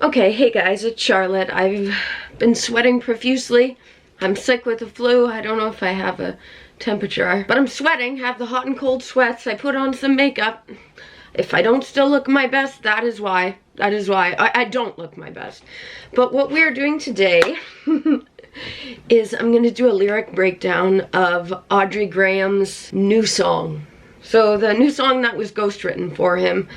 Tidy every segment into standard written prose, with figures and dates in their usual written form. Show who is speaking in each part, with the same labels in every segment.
Speaker 1: Okay, hey guys, it's Charlotte. I've been sweating profusely. I'm sick with the flu. I don't know if I have a temperature, but I'm sweating, have the hot and cold sweats. I put on some makeup. If I don't still look my best, that is why. That is why. I don't look my best. But what we're doing today is I'm gonna do a lyric breakdown of Audrey Graham's new song. So the new song that was ghostwritten for him.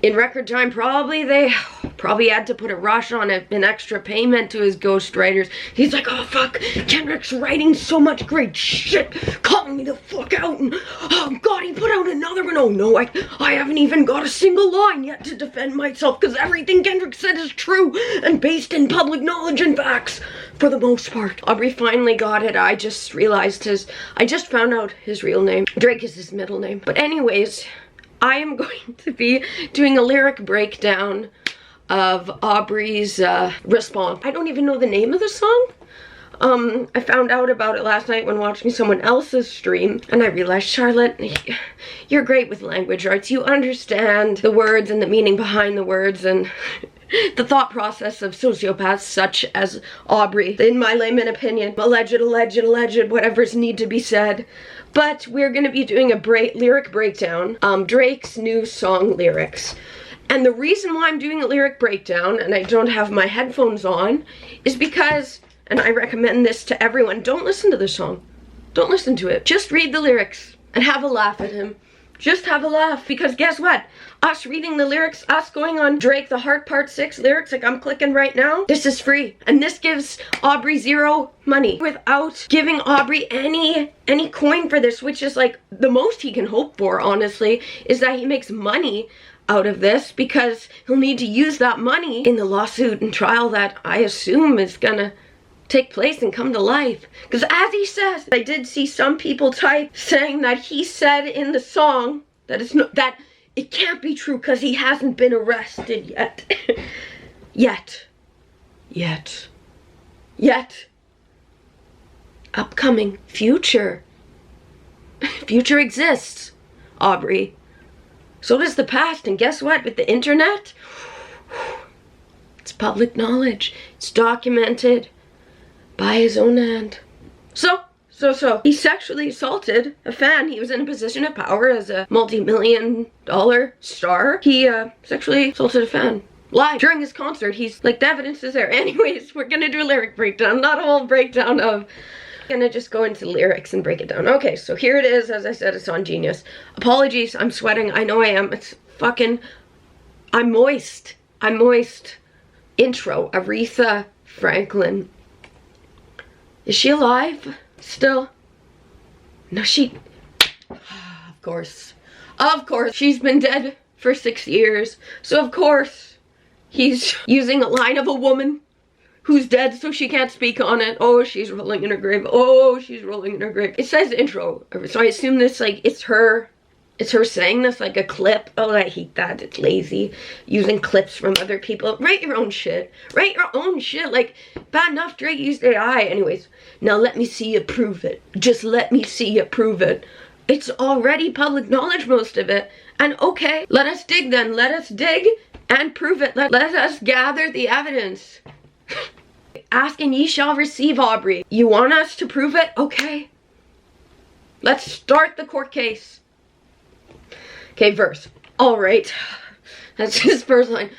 Speaker 1: In record time, they probably had to put a rush on it, an extra payment to his ghostwriters. He's like, oh fuck, Kendrick's writing so much great shit, calling me the fuck out, and oh god, he put out another one. Oh no, I haven't even got a single line yet to defend myself, because everything Kendrick said is true and based in public knowledge and facts, for the most part. Aubrey finally got it. I just found out his real name. Drake is his middle name. But anyways, I am going to be doing a lyric breakdown of Aubrey's response. I don't even know the name of the song. I found out about it last night when watching someone else's stream, and I realized, Charlotte, you're great with language arts. You understand the words and the meaning behind the words and the thought process of sociopaths such as Aubrey, in my layman opinion. Alleged, whatever's need to be said. But we're gonna be doing a lyric breakdown, Drake's new song lyrics. And the reason why I'm doing a lyric breakdown and I don't have my headphones on is because, and I recommend this to everyone, don't listen to the song. Don't listen to it. Just read the lyrics and have a laugh at him. Just have a laugh, because guess what? Us reading the lyrics, us going on Drake the Heart Part 6 lyrics like I'm clicking right now, this is free. And this gives Aubrey zero money without giving Aubrey any coin for this, which is like the most he can hope for, honestly, is that he makes money out of this, because he'll need to use that money in the lawsuit and trial that I assume is gonna take place and come to life. Because as he says, I did see some people type saying that he said in the song that that it can't be true because he hasn't been arrested yet. Yet. Upcoming. Future exists, Aubrey. So does the past, and guess what? With the internet, it's public knowledge. It's documented by his own hand. So, he sexually assaulted a fan. He was in a position of power as a multi-million-dollar star. He sexually assaulted a fan live during his concert. He's like, the evidence is there. Anyways, we're gonna do a lyric breakdown, not a whole breakdown of, I'm gonna just go into lyrics and break it down. Okay, so here it is. As I said, it's on Genius. Apologies, I'm sweating. I know I am. It's fucking, I'm moist. Intro, Aretha Franklin. Is she alive still? No, of course, she's been dead for 6 years. So of course, he's using a line of a woman who's dead so she can't speak on it. Oh, she's rolling in her grave. Oh, she's rolling in her grave. It says intro, so I assume this, like, it's her saying this like a clip. Oh, I hate that. It's lazy. Using clips from other people. Write your own shit. Like, bad enough Drake used AI. Anyways, now let me see you prove it. Just let me see you prove it. It's already public knowledge, most of it. And okay, let us dig then. Let us dig and prove it. Let us gather the evidence. Ask and ye shall receive, Aubrey. You want us to prove it? Okay. Let's start the court case. Okay, verse. All right. That's his first line.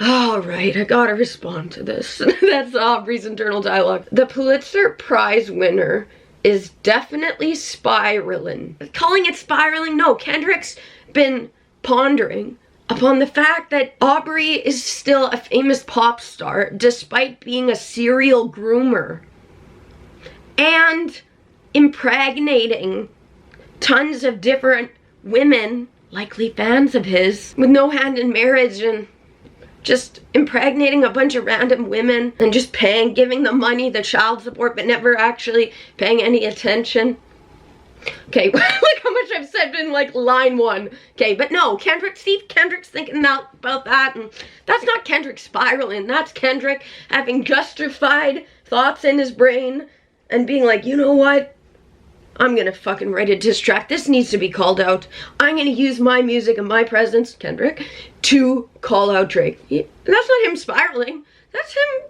Speaker 1: All right, I gotta respond to this. That's Aubrey's internal dialogue. The Pulitzer Prize winner is definitely spiraling. Calling it spiraling? No, Kendrick's been pondering upon the fact that Aubrey is still a famous pop star despite being a serial groomer and impregnating tons of different women, likely fans of his, with no hand in marriage, and just impregnating a bunch of random women and just giving them money, the child support, but never actually paying any attention. Okay, look how much I've said in like line 1. Okay, but no, Kendrick's thinking about that, and that's not Kendrick spiraling. That's Kendrick having justified thoughts in his brain and being like, you know what? I'm gonna fucking write a diss track. This needs to be called out. I'm gonna use my music and my presence, Kendrick, to call out Drake. That's not him spiraling. That's him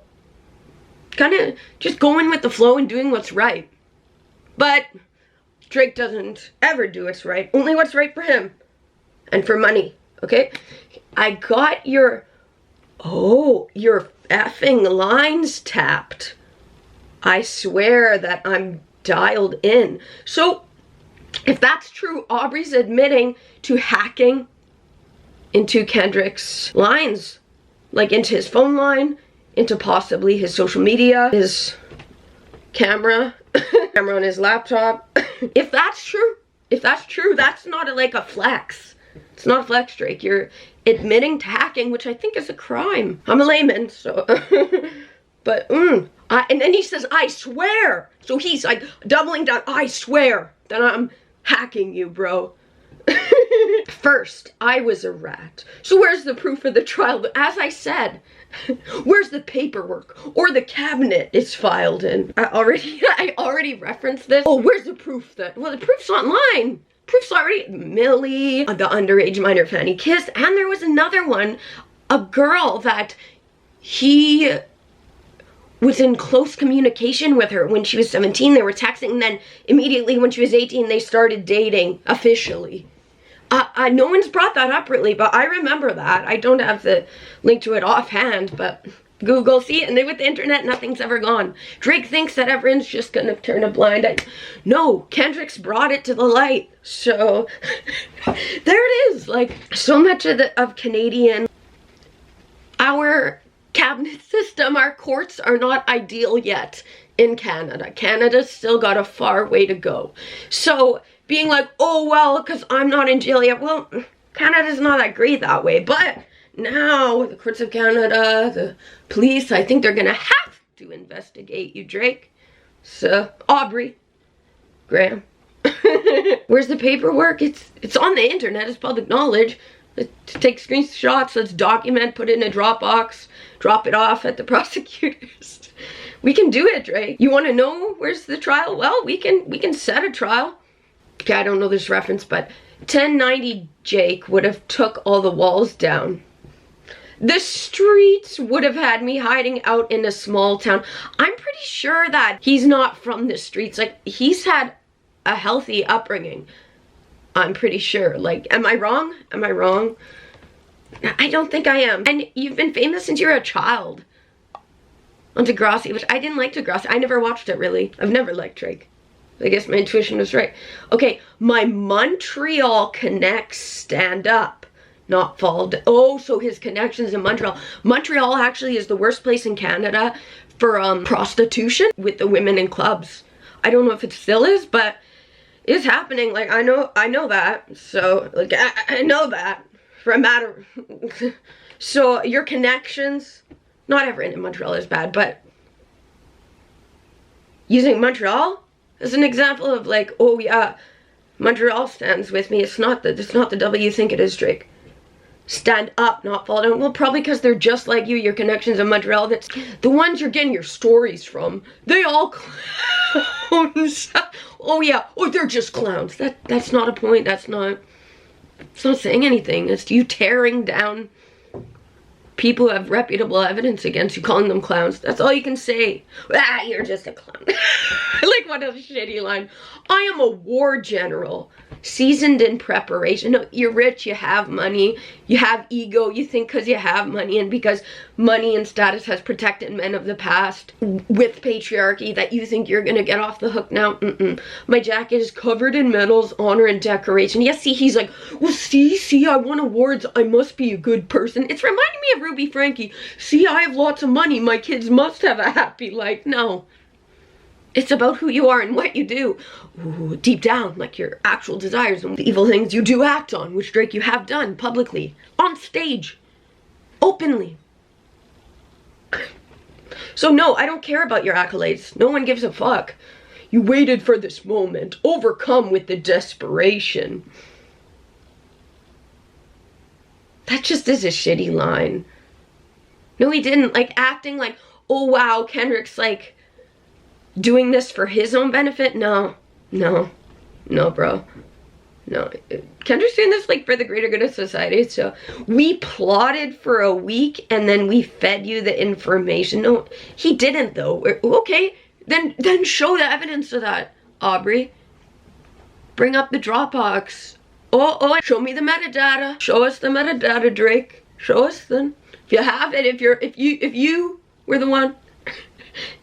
Speaker 1: kind of just going with the flow and doing what's right. But Drake doesn't ever do what's right. Only what's right for him. And for money, okay? I got your effing lines tapped. I swear that I'm dialed in. So, if that's true, Aubrey's admitting to hacking into Kendrick's lines. Like into his phone line, into possibly his social media, his camera on his laptop. If that's true, that's not like a flex. It's not a flex, Drake. You're admitting to hacking, which I think is a crime. I'm a layman, so but and then he says, I swear. So he's like doubling down, I swear that I'm hacking you, bro. First, I was a rat. So where's the proof of the trial? But as I said, where's the paperwork or the cabinet it's filed in? I already referenced this. Oh, where's the proof that? Well, the proof's online. Proof's already Millie, the underage minor Fanny kissed, and there was another one, a girl that he was in close communication with her when she was 17. They were texting, and then immediately when she was 18, they started dating officially. No one's brought that up really, but I remember that. I don't have the link to it offhand, but Google, see, and then with the internet, nothing's ever gone. Drake thinks that everyone's just gonna turn a blind eye. No, Kendrick's brought it to the light. So there it is. Like, so much of Canadian, our cabinet system, our courts are not ideal yet in Canada. Canada's still got a far way to go. So being like, oh well, because I'm not in jail yet. Well, Canada's not that great that way, but now the courts of Canada, the police, I think they're gonna have to investigate you, Drake. So, Aubrey, Graham. Where's the paperwork? It's on the internet, it's public knowledge. Let's take screenshots, let's document, put it in a Dropbox, drop it off at the prosecutors. We can do it, Drake. You wanna know where's the trial? Well, we can set a trial. Okay, I don't know this reference, but 1090 Jake would have took all the walls down. The streets would have had me hiding out in a small town. I'm pretty sure that he's not from the streets. Like, he's had a healthy upbringing. I'm pretty sure. Like, am I wrong? Am I wrong? I don't think I am. And you've been famous since you were a child. On Degrassi, which I didn't like Degrassi. I never watched it, really. I've never liked Drake. I guess my intuition was right. Okay, my Montreal connects stand up, not fall down. Oh, so his connections in Montreal. Montreal actually is the worst place in Canada for prostitution with the women in clubs. I don't know if it still is, but it's happening. Like, I know that. So, like, I know that for a matter. So, your connections, not everyone in Montreal is bad, but using Montreal as an example of like, oh yeah, Montreal stands with me. It's not the devil you think it is, Drake. Stand up, not fall down. Well, probably because they're just like you. Your connections in Montreal, that's the ones you're getting your stories from. They all clowns. Oh yeah, oh they're just clowns. That's not a point. It's not saying anything. It's you tearing down people who have reputable evidence against you, calling them clowns. That's all you can say. Ah, you're just a clown. Like, what a shitty line. I am a war general, seasoned in preparation. No, you're rich, you have money, you have ego, you think because you have money and because money and status has protected men of the past with patriarchy that you think you're gonna get off the hook now. My jacket is covered in medals, honor, and decoration. Yes, see, he's like, well, see, I won awards, I must be a good person. It's reminding me of Ruby Frankie. See, I have lots of money, my kids must have a happy life. No. It's about who you are and what you do. Ooh, deep down, like your actual desires and the evil things you do act on, which, Drake, you have done publicly, on stage, openly. So no, I don't care about your accolades. No one gives a fuck. You waited for this moment, overcome with the desperation. That just is a shitty line. No, he didn't. Like, acting like, oh wow, Kendrick's like doing this for his own benefit. No, No, no, bro. No, Kendrick's doing this like for the greater good of society. So we plotted for a week and then we fed you the information. No, he didn't though. Okay, then show the evidence of that, Aubrey. Bring up the Dropbox. Oh, show me the metadata. Show us the metadata, Drake. Show us then. If you have it, if you were the one.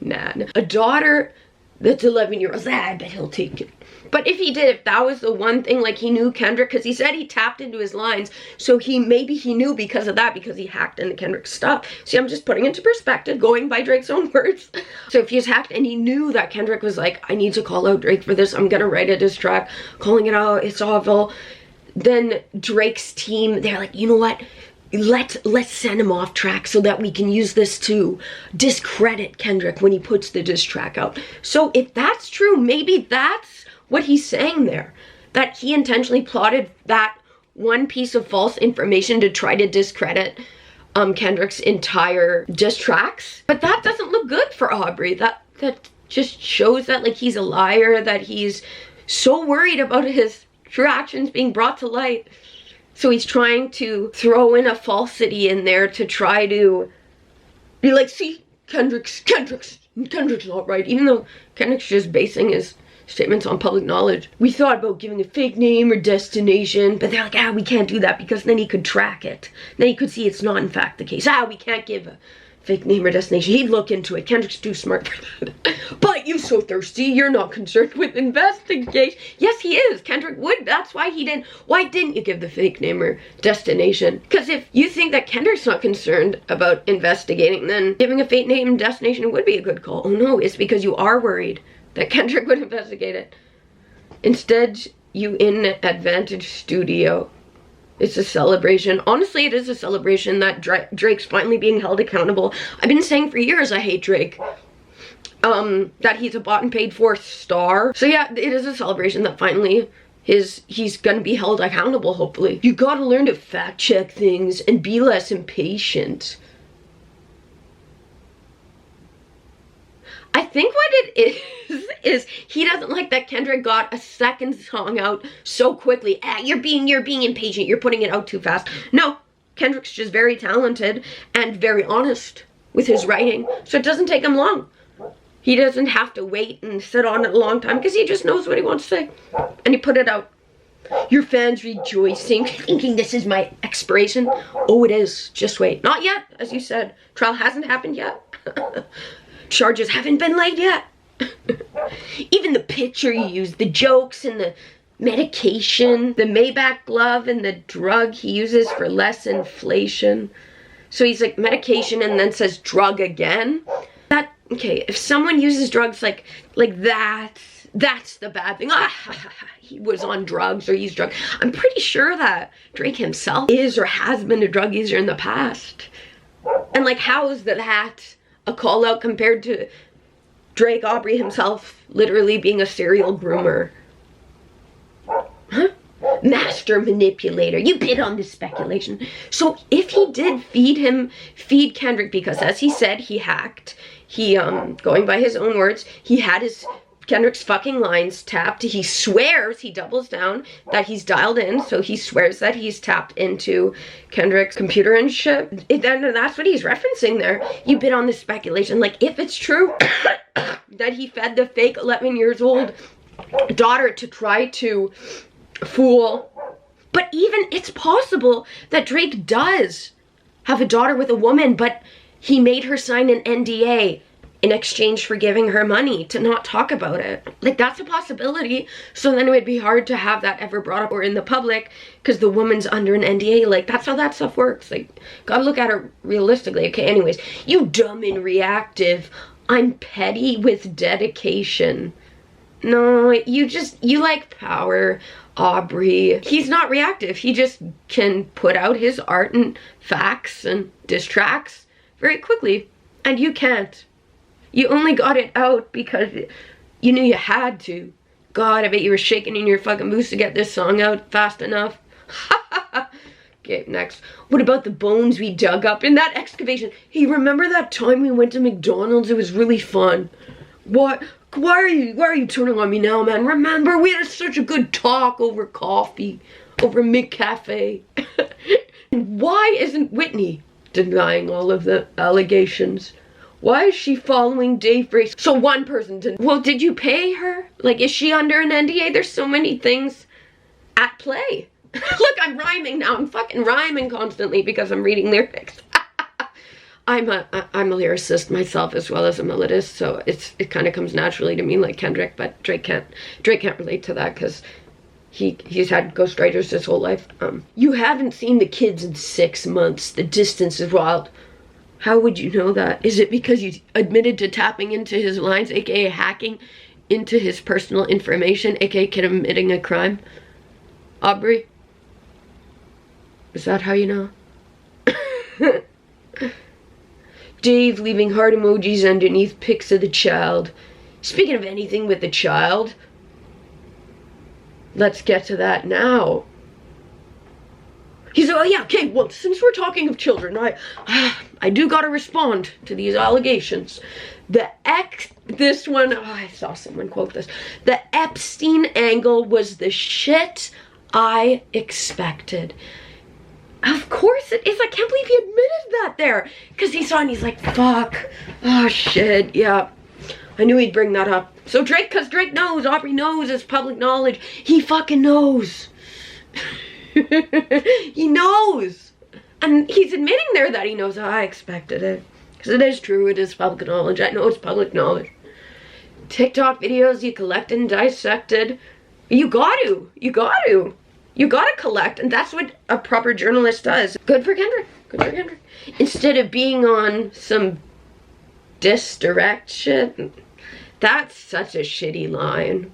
Speaker 1: Nah. A daughter that's 11 years old, I bet he'll take it. But if he did, if that was the one thing, like he knew Kendrick, because he said he tapped into his lines, so maybe he knew because of that, because he hacked into Kendrick's stuff. See, I'm just putting into perspective, going by Drake's own words. So if he's hacked and he knew that Kendrick was like, I need to call out Drake for this, I'm gonna write a diss track, calling it out, it's awful. Then Drake's team, they're like, you know what? Let's send him off track so that we can use this to discredit Kendrick when he puts the diss track out. So if that's true, maybe that's what he's saying there, that he intentionally plotted that one piece of false information to try to discredit Kendrick's entire diss tracks. But that doesn't look good for Aubrey. That just shows that like he's a liar, that he's so worried about his true actions being brought to light. So he's trying to throw in a falsity in there to try to be like, see, Kendrick's not right, even though Kendrick's just basing his statements on public knowledge. We thought about giving a fake name or destination, but they're like, we can't do that because then he could track it. Then he could see it's not in fact the case. We can't give a fake name or destination. He'd look into it. Kendrick's too smart for that. But you so thirsty, you're not concerned with investigation. Yes, he is. Kendrick would. That's why he didn't. Why didn't you give the fake name or destination? Because if you think that Kendrick's not concerned about investigating, then giving a fake name and destination would be a good call. Oh no, it's because you are worried that Kendrick would investigate it. Instead, you in Advantage Studio. It's a celebration. Honestly, it is a celebration that Drake's finally being held accountable. I've been saying for years I hate Drake. That he's a bought and paid for star. So yeah, it is a celebration that finally he's gonna be held accountable, hopefully. You gotta learn to fact check things and be less impatient. I think what it is he doesn't like that Kendrick got a second song out so quickly. You're being impatient, you're putting it out too fast. No, Kendrick's just very talented and very honest with his writing, so it doesn't take him long. He doesn't have to wait and sit on it a long time because he just knows what he wants to say. And he put it out. Your fans rejoicing, thinking this is my expiration. Oh, it is. Just wait. Not yet, as you said. Trial hasn't happened yet. Charges haven't been laid yet. Even the picture you used, the jokes and the medication, the Maybach glove and the drug he uses for less inflation. So he's like medication and then says drug again. Okay, if someone uses drugs like that, that's the bad thing. He was on drugs or used drugs. I'm pretty sure that Drake himself is or has been a drug user in the past. And like, how is that a call out compared to Drake Aubrey himself literally being a serial groomer? Huh? Master manipulator. You bid on this speculation. So if he did feed Kendrick, because as he said, he hacked, he going by his own words, he had Kendrick's fucking lines tapped. He swears, he doubles down that he's dialed in, so he swears that he's tapped into Kendrick's computer and shit. That's what he's referencing there. You bid on this speculation. Like, if it's true that he fed the fake 11 years old daughter to try to fool, but even it's possible that Drake does have a daughter with a woman, but he made her sign an NDA in exchange for giving her money to not talk about it. Like, that's a possibility. So then it would be hard to have that ever brought up or in the public because the woman's under an NDA. Like, that's how that stuff works. Like, gotta look at it realistically. Okay, anyways, you dumb and reactive. I'm petty with dedication. No, you like power, Aubrey. He's not reactive. He just can put out his art and facts and diss tracks very quickly. And you can't. You only got it out because you knew you had to. God, I bet you were shaking in your fucking boots to get this song out fast enough. Okay, next. What about the bones we dug up in that excavation? Hey, remember that time we went to McDonald's? It was really fun. What? Why are you turning on me now, man? Remember, we had such a good talk over coffee, over McCafe. Why isn't Whitney denying all of the allegations? Why is she following Dave Brace? So one person did. Well, did you pay her? Like, is she under an NDA? There's so many things at play. Look, I'm rhyming now. I'm fucking rhyming constantly because I'm reading lyrics. I'm a lyricist myself as well as a melodist, so it kind of comes naturally to me like Kendrick, but Drake can't relate to that because he's had ghostwriters his whole life. You haven't seen the kids in 6 months. The distance is wild. How would you know that? Is it because you admitted to tapping into his lines, aka hacking into his personal information, aka committing a crime? Aubrey? Is that how you know? Dave leaving heart emojis underneath pics of the child. Speaking of anything with the child, let's get to that now. He's like, oh yeah, okay, well, since we're talking of children, I do gotta respond to these allegations. This one, I saw someone quote this. The Epstein angle was the shit I expected. Of course it is. I can't believe he admitted that there. Because he saw and he's like, fuck. Oh shit, yeah. I knew he'd bring that up. So because Drake knows, Aubrey knows, it's public knowledge. He fucking knows. He knows. And he's admitting there that he knows. I expected it. Because it is true, it is public knowledge. I know it's public knowledge. TikTok videos you collected and dissected. You gotta collect, and that's what a proper journalist does. Good for Kendrick. Good for Kendrick. Instead of being on some direct shit. That's such a shitty line.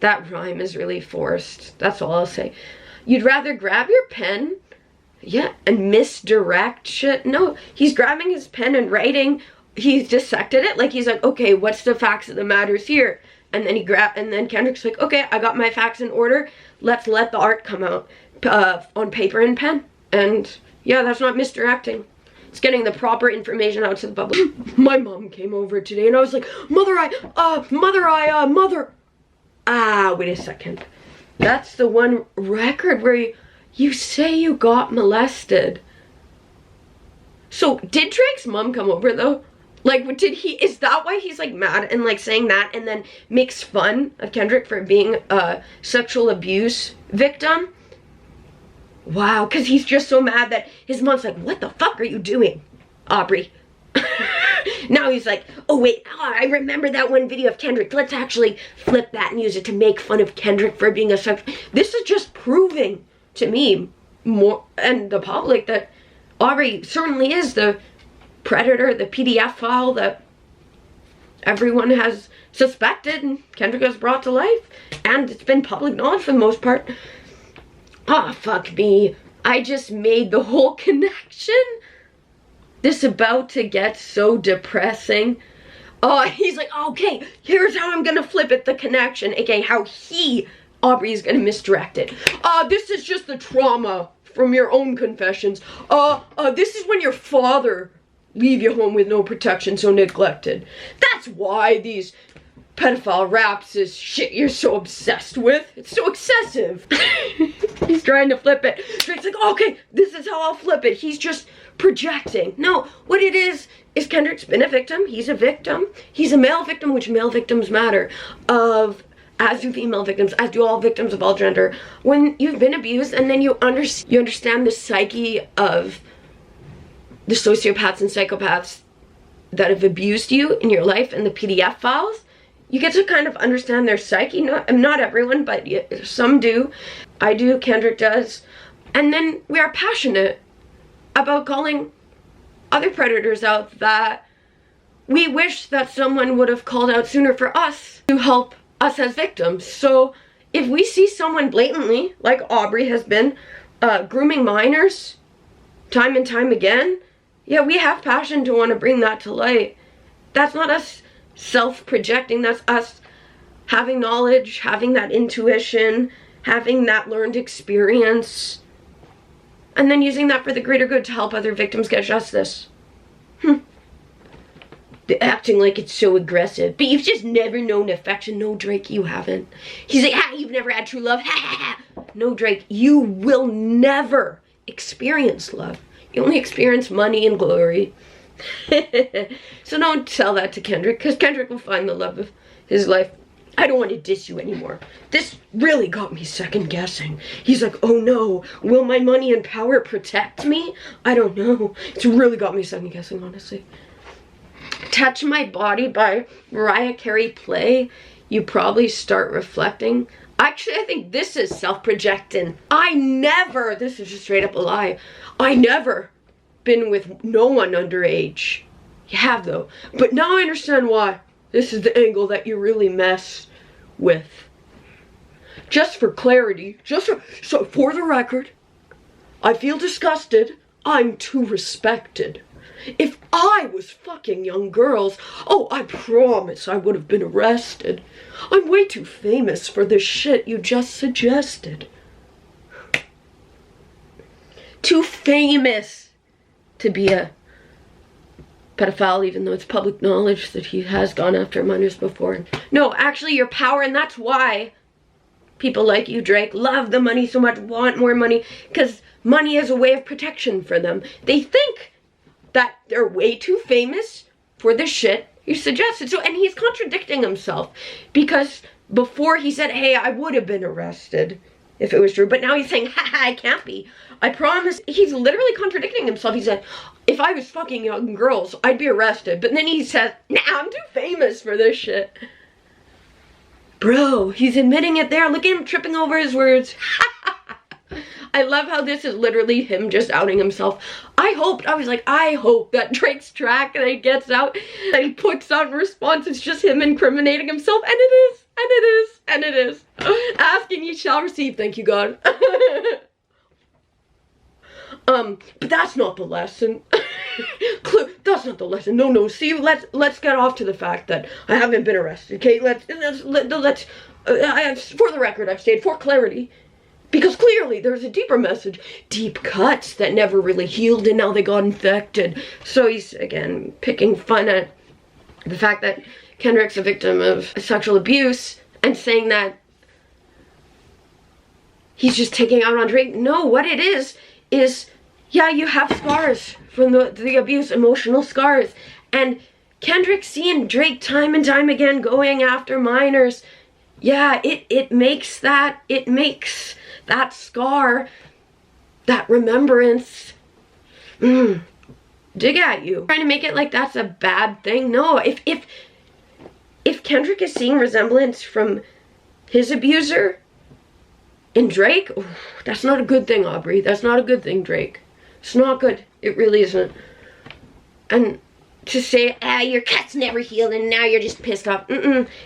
Speaker 1: That rhyme is really forced. That's all I'll say. You'd rather grab your pen, yeah, and misdirect shit? No, he's grabbing his pen and writing. He's dissected it. Like, he's like, okay, what's the facts of the matters here? And then Kendrick's like, okay, I got my facts in order. Let's let the art come out on paper and pen. And yeah, that's not misdirecting. It's getting the proper information out to the public. My mom came over today and I was like, mother. Wait a second. That's the one record where you say you got molested. So did Drake's mom come over though? Like, is that why he's like mad and like saying that and then makes fun of Kendrick for being a sexual abuse victim? Wow, because he's just so mad that his mom's like, what the fuck are you doing, Aubrey? Now he's like, oh wait, I remember that one video of Kendrick. Let's actually flip that and use it to make fun of Kendrick for being a sexual. This is just proving to me more and the public that Aubrey certainly is the predator, the PDF file that everyone has suspected and Kendrick has brought to life, and it's been public knowledge for the most part. Ah, fuck me. I just made the whole connection. This about to get so depressing. Oh, he's like, okay, here's how I'm gonna flip it, the connection, aka how Aubrey is gonna misdirect it. This is just the trauma from your own confessions. This is when your father leave you home with no protection, so neglected. That's why these pedophile raps is shit you're so obsessed with. It's so excessive. He's trying to flip it. Drake's like, okay, this is how I'll flip it. He's just projecting. No, what it is Kendrick's been a victim. He's a victim. He's a male victim, which male victims matter, as do female victims, as do all victims of all gender. When you've been abused and then you understand the psyche of the sociopaths and psychopaths that have abused you in your life and the PDF files, you get to kind of understand their psyche. Not everyone, but some do. I do, Kendrick does. And then we are passionate about calling other predators out that we wish that someone would have called out sooner for us to help us as victims. So if we see someone blatantly, like Aubrey has been, grooming minors time and time again, yeah, we have passion to want to bring that to light. That's not us self-projecting, that's us having knowledge, having that intuition, having that learned experience, and then using that for the greater good to help other victims get justice. They're acting like it's so aggressive. But you've just never known affection. No, Drake, you haven't. He's like, ha, you've never had true love. Ha, ha, ha. No, Drake, you will never experience love. You only experience money and glory. So don't tell that to Kendrick, because Kendrick will find the love of his life. I don't want to diss you anymore. This really got me second guessing. He's like, oh no, will my money and power protect me? I don't know. It's really got me second guessing, honestly. Touch My Body by Mariah Carey play, you probably start reflecting. Actually, I think this is self-projecting. This is just straight up a lie. I never been with no one underage. You have though. But now I understand why. This is the angle that you really mess with. Just for clarity, so for the record, I feel disgusted. I'm too respected. If I was fucking young girls, oh, I promise I would have been arrested. I'm way too famous for the shit you just suggested. Too famous to be a pedophile, even though it's public knowledge that he has gone after minors before. No, actually, your power, and that's why people like you, Drake, love the money so much, want more money, because money is a way of protection for them. They think that they're way too famous for the shit you suggested. So, and he's contradicting himself, because before he said, hey, I would have been arrested if it was true, but now he's saying, haha, I can't be. I promise. He's literally contradicting himself. He said, if I was fucking young girls, I'd be arrested. But then he says, nah, I'm too famous for this shit. Bro, he's admitting it there. Look at him tripping over his words. I love how this is literally him just outing himself. I was like, I hope that Drake's track that he gets out, that he puts out in response, it's just him incriminating himself. And it is, and it is, and it is. Asking you shall receive, thank you, God. But that's not the lesson. That's not the lesson. No, see, let's get off to the fact that I haven't been arrested, okay? For the record, I've stayed for clarity. Because clearly there's a deeper message. Deep cuts that never really healed and now they got infected. So he's, again, picking fun at the fact that Kendrick's a victim of sexual abuse and saying that he's just taking out on Drake. No, what it is, yeah, you have scars from the abuse, emotional scars. And Kendrick seeing Drake time and time again going after minors, yeah, it makes that scar, that remembrance, dig at you. Trying to make it like that's a bad thing. No, if Kendrick is seeing resemblance from his abuser in Drake, oh, that's not a good thing, Aubrey. That's not a good thing, Drake. It's not good. It really isn't. And to say, your cut's never healed and now you're just pissed off.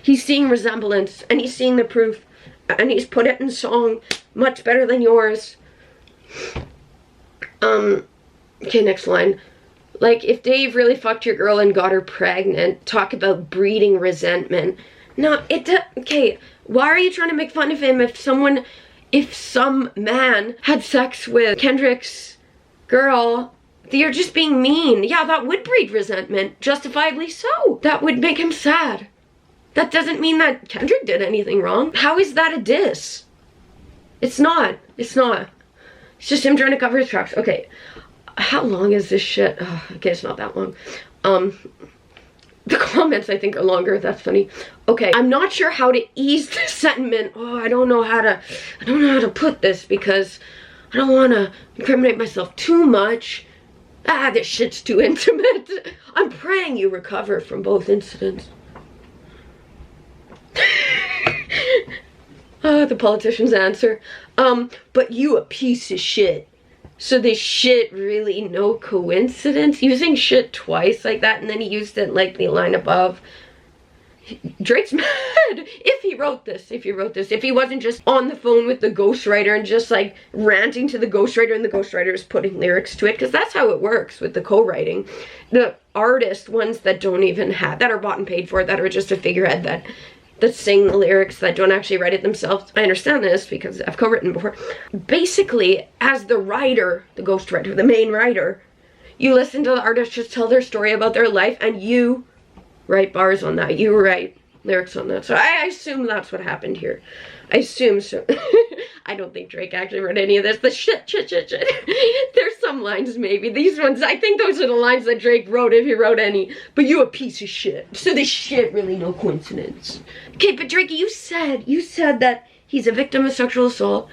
Speaker 1: He's seeing resemblance and he's seeing the proof and he's put it in song much better than yours. Okay, next line. Like, if Dave really fucked your girl and got her pregnant, talk about breeding resentment. No, okay, why are you trying to make fun of him if some man had sex with Kendrick's girl? You're just being mean. Yeah, that would breed resentment, justifiably so. That would make him sad. That doesn't mean that Kendrick did anything wrong. How is that a diss? It's not. It's not. It's just him trying to cover his tracks. Okay, how long is this shit? Oh, okay, it's not that long. The comments I think are longer. That's funny. Okay, I'm not sure how to ease the sentiment. Oh, I don't know how to put this because I don't want to incriminate myself too much. This shit's too intimate. I'm praying you recover from both incidents. The politician's answer. But you a piece of shit. So this shit really no coincidence? Using shit twice like that, and then he used it like the line above. Drake's mad if he wrote this, if he wasn't just on the phone with the ghostwriter and just like ranting to the ghostwriter and the ghostwriter is putting lyrics to it, because that's how it works with the co-writing. The artist ones that don't even have, that are bought and paid for, that are just a figurehead that sing the lyrics, that don't actually write it themselves. I understand this because I've co-written before. Basically, as the writer, the ghostwriter, the main writer, you listen to the artist just tell their story about their life and you write bars on that. You write lyrics on that. So I assume that's what happened here. I assume so. I don't think Drake actually wrote any of this. The shit. There's some lines maybe. These ones, I think those are the lines that Drake wrote if he wrote any. But you a piece of shit. So this shit really no coincidence. Okay, but Drake, you said that he's a victim of sexual assault,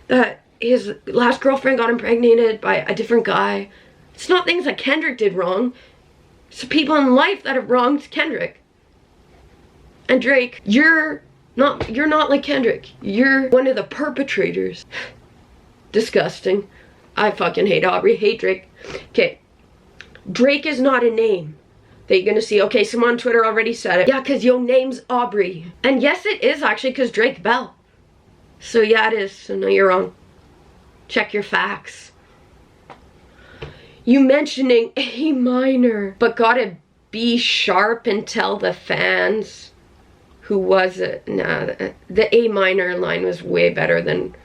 Speaker 1: that his last girlfriend got impregnated by a different guy. It's not things that Kendrick did wrong. It's people in life that have wronged Kendrick. And Drake, you're not like Kendrick. You're one of the perpetrators. Disgusting. I fucking hate Aubrey, hate Drake. Okay, Drake is not a name that you're gonna see. Okay, someone on Twitter already said it. Yeah, because your name's Aubrey. And yes, it is actually because Drake Bell. So yeah, it is. So no, you're wrong. Check your facts. You mentioning A minor, but gotta be sharp and tell the fans who was it. Nah, the A minor line was way better than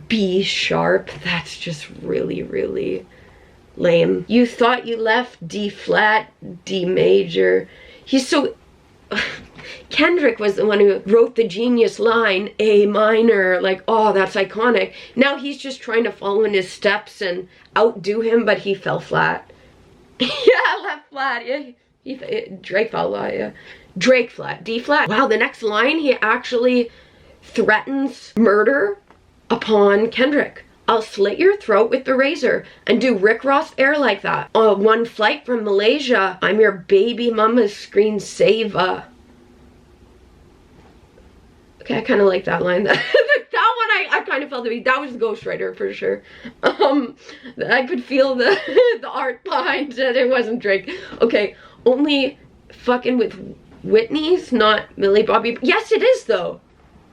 Speaker 1: B sharp. That's just really, really lame. You thought you left D flat, D major. He's so... Kendrick was the one who wrote the genius line, A minor, like, oh, that's iconic. Now he's just trying to follow in his steps and outdo him, but he fell flat. Yeah, left flat, yeah. Drake fell flat, yeah. Drake flat, D flat. Wow, the next line, he actually threatens murder upon Kendrick. I'll slit your throat with the razor and do Rick Ross air like that. On one flight from Malaysia, I'm your baby mama's screensaver. Okay, I kind of like that line. That one I kind of felt that was the ghostwriter for sure. I could feel the art behind it. It wasn't Drake. Okay, only fucking with Whitney's, not Millie Bobby. Yes, it is though.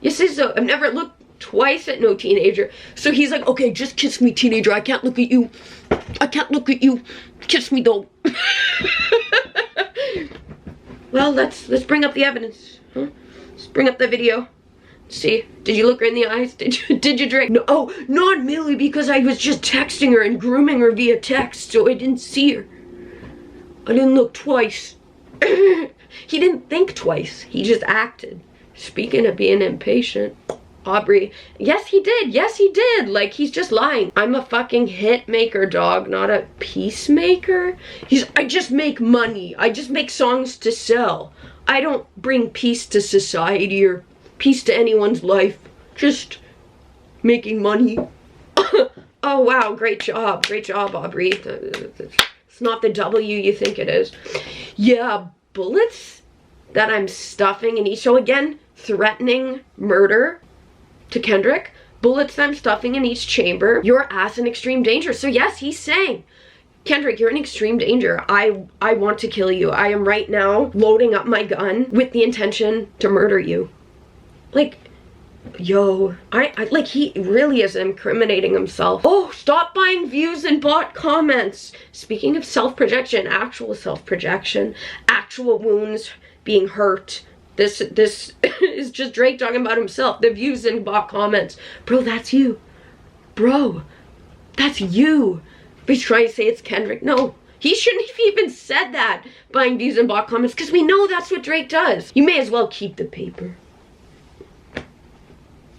Speaker 1: Yes, it is though. I've never looked twice at no teenager. So he's like, okay, just kiss me, teenager. I can't look at you. I can't look at you. Kiss me though. Well, let's bring up the evidence. Huh? Let's bring up the video. See, did you look her in the eyes? Did you drink? No, oh, not Millie, because I was just texting her and grooming her via text, so I didn't see her. I didn't look twice. He didn't think twice. He just acted. Speaking of being impatient, Aubrey. Yes, he did. Yes, he did. Like, he's just lying. I'm a fucking hit maker, dog, not a peacemaker. I just make money. I just make songs to sell. I don't bring peace to society or peace to anyone's life. Just making money. Oh, wow. Great job. Great job, Aubrey. It's not the W you think it is. Yeah, bullets that I'm stuffing in each. So again, threatening murder to Kendrick. Bullets that I'm stuffing in each chamber. Your ass in extreme danger. So yes, he's saying, Kendrick, you're in extreme danger. I want to kill you. I am right now loading up my gun with the intention to murder you. Like, yo, like, he really is incriminating himself. Oh, stop buying views and bot comments. Speaking of self-projection, actual self-projection, actual wounds, being hurt. This is just Drake talking about himself. The views and bot comments. Bro, that's you. Bro, that's you. But he's trying to say it's Kendrick. No, he shouldn't have even said that, buying views and bot comments, because we know that's what Drake does. You may as well keep the paper.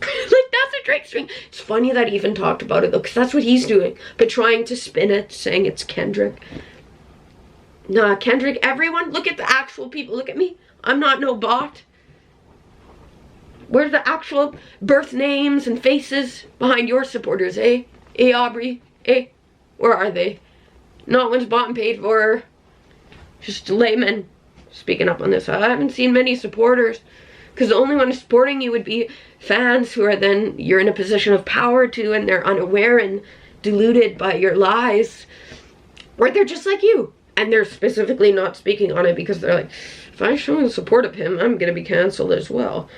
Speaker 1: Like, that's what Drake's doing. It's funny that he even talked about it though, because that's what he's doing. But trying to spin it, saying it's Kendrick. Nah, Kendrick, everyone, look at the actual people. Look at me. I'm not no bot. Where's the actual birth names and faces behind your supporters, eh? Eh, Aubrey? Eh? Where are they? Not one's bought and paid for. Just laymen speaking up on this. I haven't seen many supporters. Because the only one supporting you would be fans who are then, you're in a position of power to, and they're unaware and deluded by your lies. Or they're just like you. And they're specifically not speaking on it because they're like, if I show support of him, I'm gonna be cancelled as well.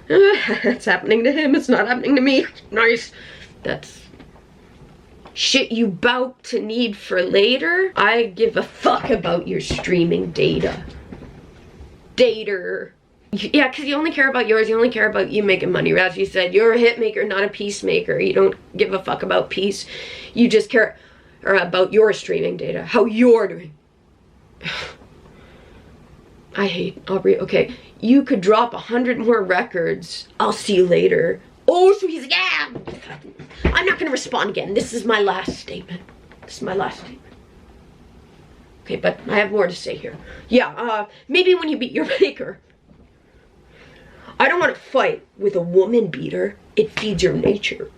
Speaker 1: It's happening to him, it's not happening to me. Nice. That's shit you bout to need for later. I give a fuck about your streaming data. Dater. Yeah, because you only care about yours, you only care about you making money. As you said, you're a hit maker, not a peacemaker. You don't give a fuck about peace. You just care about your streaming data, how you're doing. I hate Aubrey. Okay, you could drop 100 more records. I'll see you later. Oh, so he's like, yeah, I'm not gonna respond again. This is my last statement. This is my last statement. Okay, but I have more to say here. Yeah, maybe when you beat your baker. I don't want to fight with a woman beater. It feeds your nature.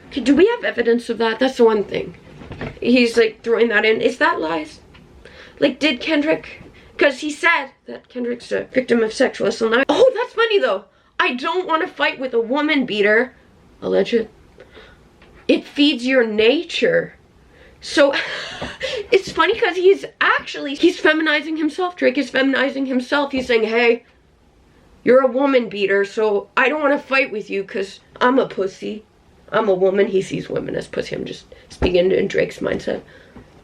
Speaker 1: Okay, do we have evidence of that? That's the one thing. He's like throwing that in. Is that lies? Like, did Kendrick? Because he said that Kendrick's a victim of sexual assault. Oh, that's funny though. I don't want to fight with a woman beater. Alleged. It feeds your nature. So, it's funny because he's feminizing himself. Drake is feminizing himself. He's saying, hey, you're a woman beater, so I don't want to fight with you because I'm a pussy. I'm a woman. He sees women as pussy. I'm just speaking in Drake's mindset.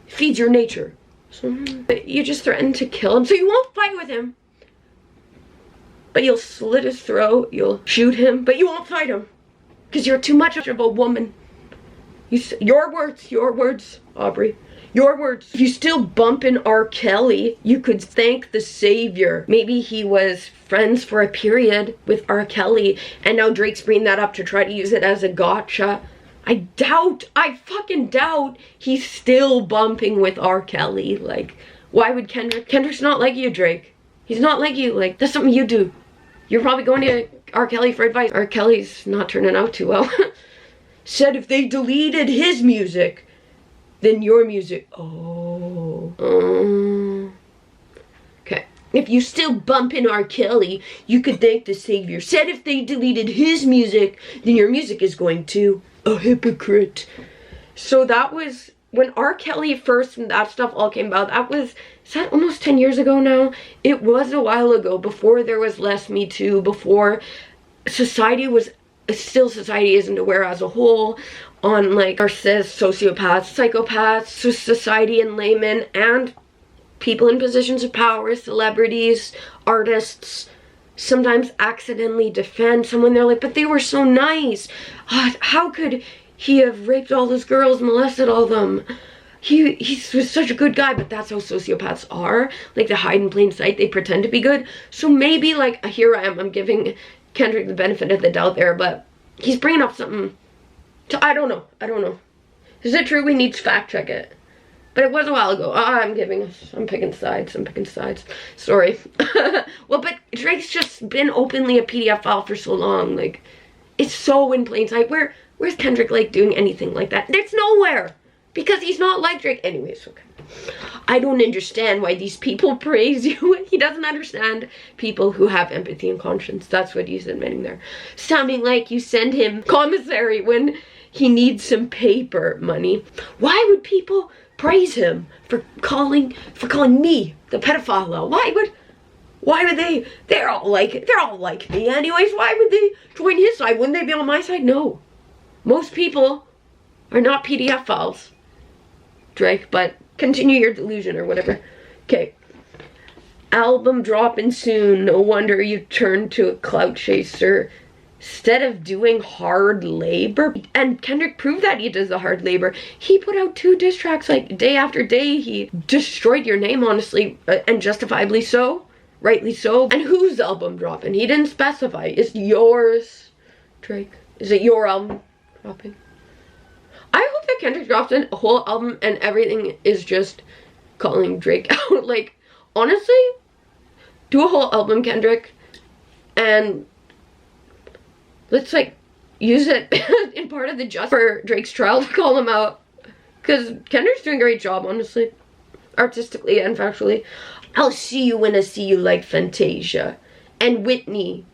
Speaker 1: It feeds your nature. So, you just threatened to kill him, so you won't fight with him. But you'll slit his throat, you'll shoot him, but you won't fight him. Because you're too much of a woman. Your words, Aubrey. Your words. If you still bump in R. Kelly, you could thank the savior. Maybe he was friends for a period with R. Kelly, and now Drake's bringing that up to try to use it as a gotcha. I fucking doubt he's still bumping with R. Kelly. Like, why would Kendrick's not like you, Drake. He's not like you. Like, that's something you do. You're probably going to R. Kelly for advice. R. Kelly's not turning out too well. Said if they deleted his music, then your music. Oh. Okay. If you still bump in R. Kelly, you could thank the savior. Said if they deleted his music, then your music is going to. A hypocrite. So that was when R. Kelly first and that stuff all came about. Is that almost 10 years ago now? It was a while ago, before there was less Me Too, before society isn't aware as a whole on like narcissists, sociopaths, psychopaths, society and laymen, and people in positions of power, celebrities, artists, sometimes accidentally defend someone. They're like, but they were so nice. How could he have raped all those girls, molested all of them? He was such a good guy. But that's how sociopaths are. Like, they hide in plain sight. They pretend to be good. So maybe, like, here I am. I'm giving Kendrick the benefit of the doubt there. But he's bringing up something. I don't know. Is it true? We need to fact check it. But it was a while ago. I'm picking sides. Sorry. Well, but Drake's just been openly a PDF file for so long. Like, it's so in plain sight. Where's Kendrick, like, doing anything like that? There's nowhere. Because he's not like Drake. Anyways, okay. I don't understand why these people praise you. He doesn't understand people who have empathy and conscience. That's what he's admitting there. Sounding like you send him commissary when he needs some paper money. Why would people praise him for calling me the pedophile? Why would they? They're all like me anyways. Why would they join his side? Wouldn't they be on my side? No. Most people are not PDF files, Drake, but continue your delusion or whatever. Okay. Album dropping soon. No wonder you turned to a clout chaser instead of doing hard labor. And Kendrick proved that he does the hard labor. He put out 2 diss tracks like day after day. He destroyed your name, honestly, and justifiably so. Rightly so. And whose album dropping? He didn't specify. It's yours, Drake. Is it your album dropping? I hope that Kendrick drops a whole album and everything is just calling Drake out. Like, honestly, do a whole album, Kendrick, and let's, like, use it in part of the justice for Drake's trial to call him out. Because Kendrick's doing a great job, honestly. Artistically and factually. I'll see you when I see you, like Fantasia. And Whitney,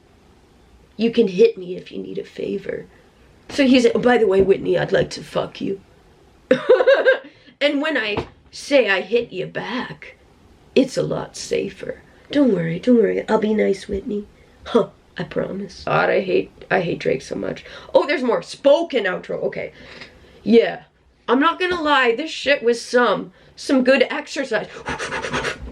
Speaker 1: you can hit me if you need a favor. So he's like, oh, by the way, Whitney, I'd like to fuck you. And when I say I hit you back, it's a lot safer. Don't worry. I'll be nice, Whitney. Huh, I promise. God, I hate Drake so much. Oh, there's more. Spoken outro. Okay. Yeah. I'm not gonna lie, this shit was some good exercise.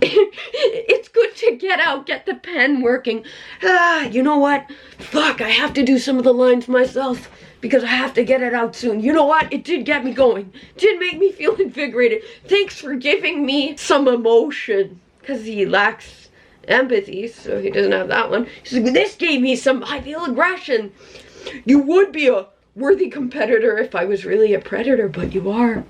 Speaker 1: It's good to get out, get the pen working. You know what? Fuck, I have to do some of the lines myself because I have to get it out soon. You know what? It did get me going. It did make me feel invigorated. Thanks for giving me some emotion. Because he lacks empathy, so he doesn't have that one. He's like, this gave me some, I feel aggression. You would be a worthy competitor if I was really a predator, but you are.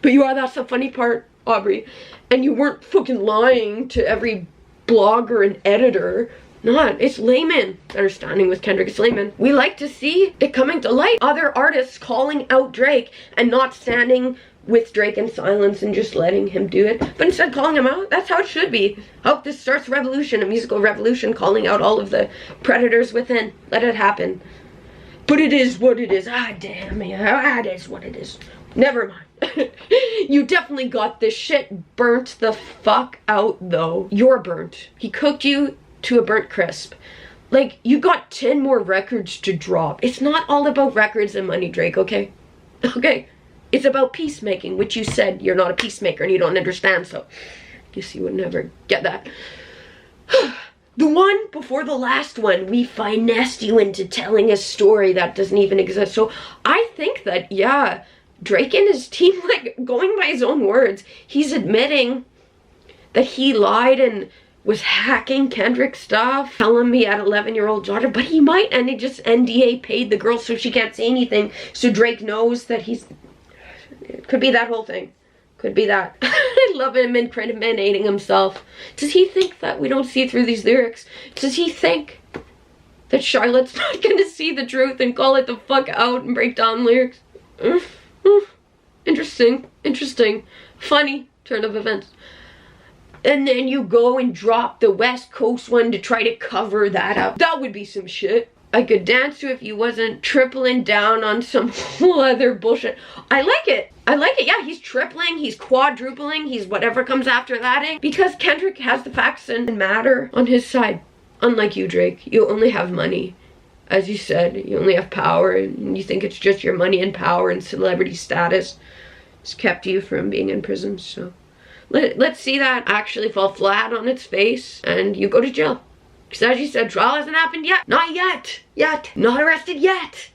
Speaker 1: But you are, that's the funny part, Aubrey. And you weren't fucking lying to every blogger and editor. Not. It's laymen that are standing with Kendrick. It's laymen. We like to see it coming to light. Other artists calling out Drake and not standing with Drake in silence and just letting him do it, but instead calling him out. That's how it should be. I hope this starts a revolution, a musical revolution, calling out all of the predators within. Let it happen. But it is what it is. Ah, damn it. Ah, it is what it is. Never mind. You definitely got this shit burnt the fuck out, though. You're burnt. He cooked you to a burnt crisp. Like, you got 10 more records to drop. It's not all about records and money, Drake, okay? Okay? It's about peacemaking, which you said you're not a peacemaker and you don't understand, so guess you would never get that. The one before the last one, we finessed you into telling a story that doesn't even exist. So I think that, yeah, Drake and his team, like, going by his own words, he's admitting that he lied and was hacking Kendrick's stuff, telling me at 11-year-old daughter, but he might, and he just NDA paid the girl so she can't say anything, so Drake knows that he's, it could be that whole thing. Could be that. I love him incriminating himself. Does he think that we don't see through these lyrics? Does he think that Charlotte's not gonna see the truth and call it the fuck out and break down lyrics? Interesting. Interesting. Funny turn of events. And then you go and drop the West Coast one to try to cover that up. That would be some shit I could dance to if you wasn't tripling down on some whole other bullshit. I like it. I like it. Yeah, he's tripling, he's quadrupling, he's whatever comes after that. Because Kendrick has the facts and matter on his side. Unlike you, Drake. You only have money. As you said, you only have power, and you think it's just your money and power and celebrity status has kept you from being in prison, so let's see that actually fall flat on its face and you go to jail. Because as you said, trial hasn't happened yet. Not yet. Yet. Not arrested yet.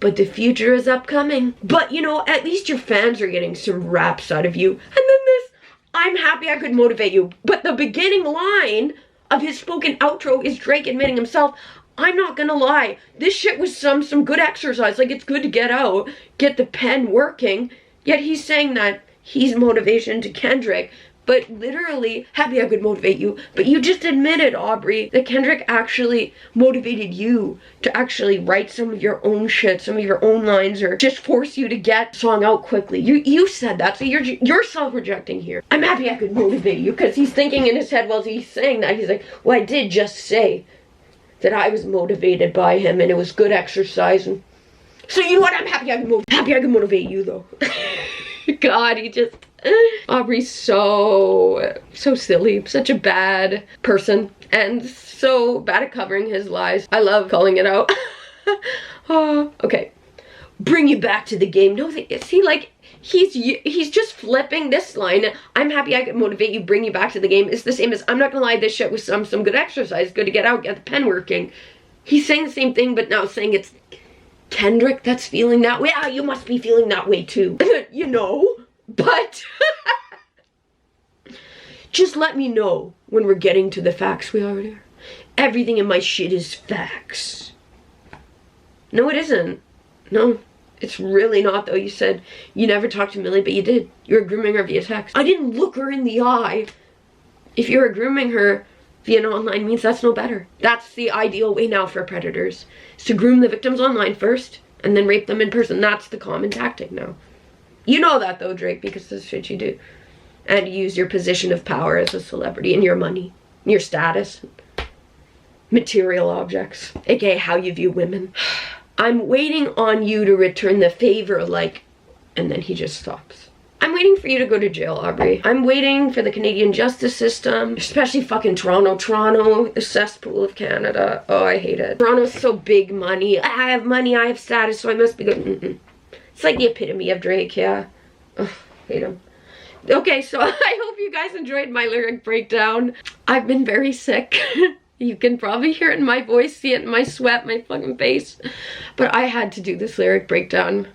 Speaker 1: But the future is upcoming. But, you know, at least your fans are getting some raps out of you. And then this, I'm happy I could motivate you. But the beginning line of his spoken outro is Drake admitting himself, I'm not gonna lie, this shit was some good exercise. Like, it's good to get out, get the pen working. Yet he's saying that he's motivation to Kendrick, but literally, happy I could motivate you. But you just admitted, Aubrey, that Kendrick actually motivated you to actually write some of your own shit, some of your own lines, or just force you to get the song out quickly. You said that, so you're self-rejecting here. I'm happy I could motivate you, because he's thinking in his head while he's saying that, he's like, well, I did just say that I was motivated by him, and it was good exercise, and so you know what, I'm happy I could motivate you, though. God, he just, Aubrey's so silly, such a bad person, and so bad at covering his lies. I love calling it out. Oh, okay, bring you back to the game. No, see, like, he's just flipping this line. I'm happy I could motivate you, bring you back to the game. It's the same as, I'm not gonna lie, this shit was some good exercise, good to get out, get the pen working. He's saying the same thing, but now saying it's Kendrick that's feeling that way. Ah, you must be feeling that way too. You know, but just let me know when we're getting to the facts. We already are. Everything in my shit is facts. No, it isn't. No, it's really not, though. You said you never talked to Millie, but you did. You were grooming her via text. I didn't look her in the eye. If you were grooming her via an online means, that's no better. That's the ideal way now for predators, is to groom the victims online first and then rape them in person. That's the common tactic now. You know that, though, Drake, because that's shit you do. And you use your position of power as a celebrity and your money, and your status, material objects, aka how you view women. I'm waiting on you to return the favor, like, and then he just stops. I'm waiting for you to go to jail, Aubrey. I'm waiting for the Canadian justice system, especially fucking Toronto. Toronto, the cesspool of Canada. Oh, I hate it. Toronto's so big money. I have money, I have status, so I must be good. It's like the epitome of Drake, yeah. Ugh, hate him. Okay, so I hope you guys enjoyed my lyric breakdown. I've been very sick. You can probably hear it in my voice, see it in my sweat, my fucking face. But I had to do this lyric breakdown.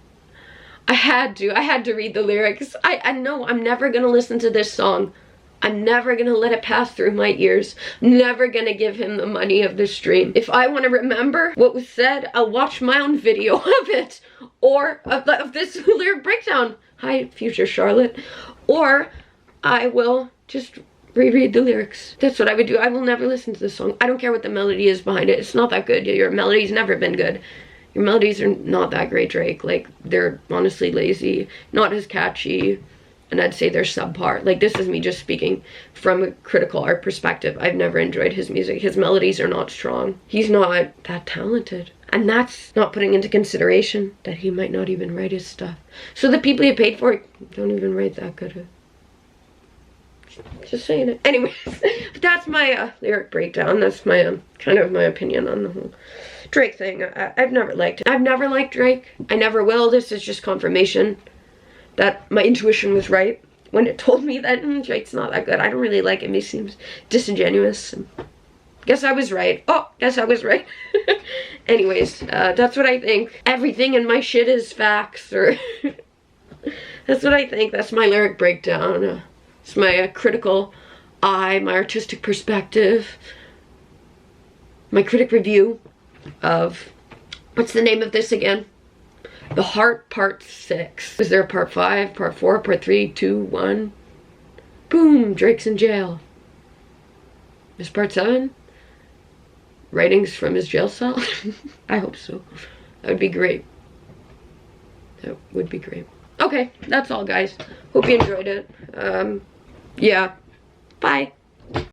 Speaker 1: I had to read the lyrics. I know I'm never gonna listen to this song I'm never gonna let it pass through my ears. Never gonna give him the money of the stream. If I want to remember what was said, I'll watch my own video of it, or of this lyric breakdown. Hi, future Charlotte. Or I will just reread the lyrics. That's what I would do. I will never listen to this song. I don't care what the melody is behind it. It's not that good. Your melody's never been good. Your melodies are not that great, Drake. Like, they're honestly lazy, not as catchy, and I'd say they're subpar. Like, this is me just speaking from a critical art perspective. I've never enjoyed his music. His melodies are not strong. He's not that talented. And that's not putting into consideration that he might not even write his stuff. So the people he paid for don't even write that good. Just saying it. Anyways, that's my lyric breakdown. That's my kind of my opinion on the whole Drake thing. I've never liked it. I've never liked Drake. I never will. This is just confirmation that my intuition was right when it told me that Drake's not that good. I don't really like him. He seems disingenuous. Guess I was right. Oh, guess I was right. Anyways, that's what I think. Everything in my shit is facts, or that's what I think. That's my lyric breakdown. It's my critical eye, my artistic perspective, my critic review of, what's the name of this again? The Heart Part 6. Is there a Part 5, Part 4, Part 3, 2, 1? Boom, Drake's in jail. Is Part 7? Writings from his jail cell? I hope so. That would be great. That would be great. Okay, that's all, guys. Hope you enjoyed it. Yeah. Bye.